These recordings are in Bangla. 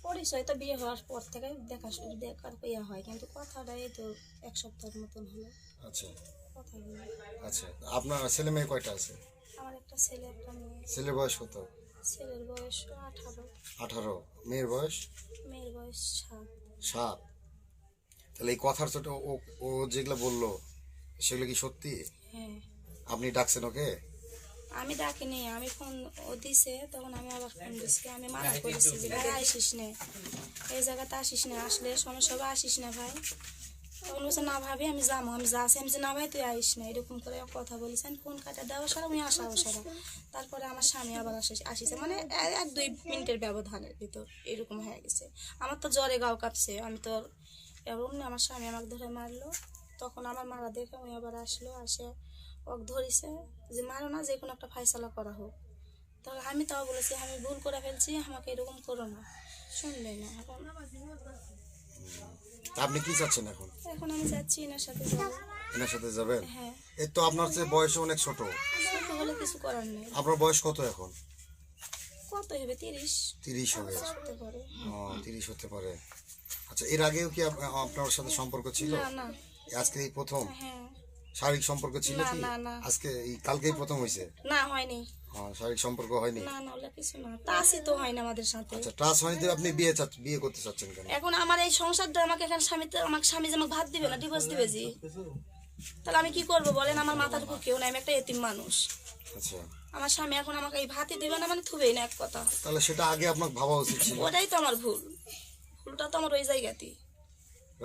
পরিচয় তো বিয়ে হওয়ার পর থেকে দেখার ইয়া হয়, কিন্তু কথাটা এই তো 1 সপ্তাহের মতন হলো। আচ্ছা কথা বলি। আচ্ছা, আপনার ছেলে মেয়ে কয়টা আছে? আমার একটা ছেলে একটা মেয়ে। ছেলের বয়স কত? ছেলের বয়স 18, 18। মেয়ের বয়স? মেয়ের বয়স 7। 7। তাহলে এই কথার ছোট ও ও যেগুলো বললো সেগুলো কি সত্যি? হ্যাঁ, আপনি ডাকছেন ওকে? আমি ডাকিনি, আমি ফোন ও দিছে, তখন আমি আবার ফোন দিছি, আমি মানা করেছি যে ভাই আসিস না, এই জায়গাতে আসিস না, আসলে সমস্যা হবে, আসিস না ভাই। তখন বলছে না ভাবি আমি যাবো, আমি যাচ্ছি, আমি যে না ভাই তুই আইস না, এরকম করে কথা বলেছি। আমি ফোন কাটা দেওয়া সারা আমি আসা সারা। তারপরে আমার স্বামী আবার আসিছে, মানে 1-2 মিনিটের ব্যবধানের ভিতর এরকম হয়ে গেছে। আমার তো জ্বরে গাও কাঁপছে, আমি তো এমনি আমার স্বামী আমাকে ধরে মারলো। তখন আমার মারা দেখে উনি আবার আসলো, আসে ওকে ধরিছে যে মারো না, যে কোনো একটা ফাইসালা করা হোক। তখন আমি তাও বলেছি আমি ভুল করে ফেলছি, আমাকে এরকম করো না, শুনলে না। এখন তা আপনি কি চাচ্ছেন এখন? এখন আমি যাচ্ছি এনার সাথে যাবো। এনার সাথে যাবেন? হ্যাঁ, এই তো আপনার চেয়ে বয়স অনেক ছোট। ছোট হলে কিছু করার নেই। আপনার বয়স কত এখন? কত হবে 30 30 হবে। হতে পারে। 30 হতে পারে। আচ্ছা, এর আগেও কি আপনার সাথে সম্পর্ক ছিল? না না। আজকে এই প্রথম? হ্যাঁ। শারীরিক সম্পর্ক ছিল না কি? না না। আজকে এই কালকেই প্রথম হয়েছে? না হয়নি। শারীরিক সম্পর্ক হয়নি? না না, ওগুলা কিছু না, তাসই তো হয় না আমাদের সাথে। আচ্ছা, ট্রাস্ট হয়নি তো আপনি বিয়ে করতে চাচ্ছেন কেন? এখন আমার এই সংসারটা, আমাকে এখানে আমাকে স্বামী যে আমাকে ভাত দিবে না, ডিভোর্স দিবে জি, তাহলে আমি কি করবো বলেন? আমার মাথার উপর কেউ নাই, আমি একটা এতিম মানুষ। আচ্ছা, আমার স্বামী এখন আমাকে এই ভাতই দিবে না, মানে থুবেই না, এক কথা। তাহলে সেটা আগে আপনার ভাবা উচিত ছিল। ওটাই তো আমার ভুল, ভুলটা তো আমার ওই জায়গাতেই।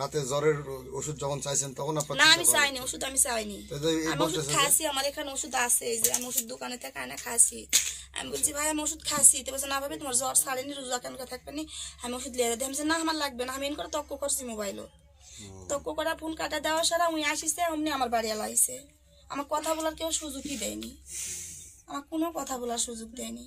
রাতে জ্বরের ওষুধ যখন চাইছেন তখন আপনার না আমি চাইনি ওষুধ, আমি চাইনি। আমি ওষুধ বলতেছে যে খাসি, আমার এখানে ওষুধ আছে, এই যে আমি ওষুধ দোকানে থেকে আনা খাসি। আমি বলছি ভাই আমি ওষুধ খাসি, তো বলছে না ভাবি তোমার জ্বর ছাড়েনি, রোজা কেন থাকবে নি, আমি ওষুধ লিয়ে দিই। আমি বলছি না আমার লাগবে না, আমি এন করে তক্ক করছি মোবাইলও, তক্ক করা ফোন কাটা দেওয়া সারা উনি আসিছে, অমনি আমার বাড়ি এলাইছে। আমার কথা বলার কেউ সুযোগই দেয়নি, আমার কোনো কথা বলার সুযোগ দেয়নি।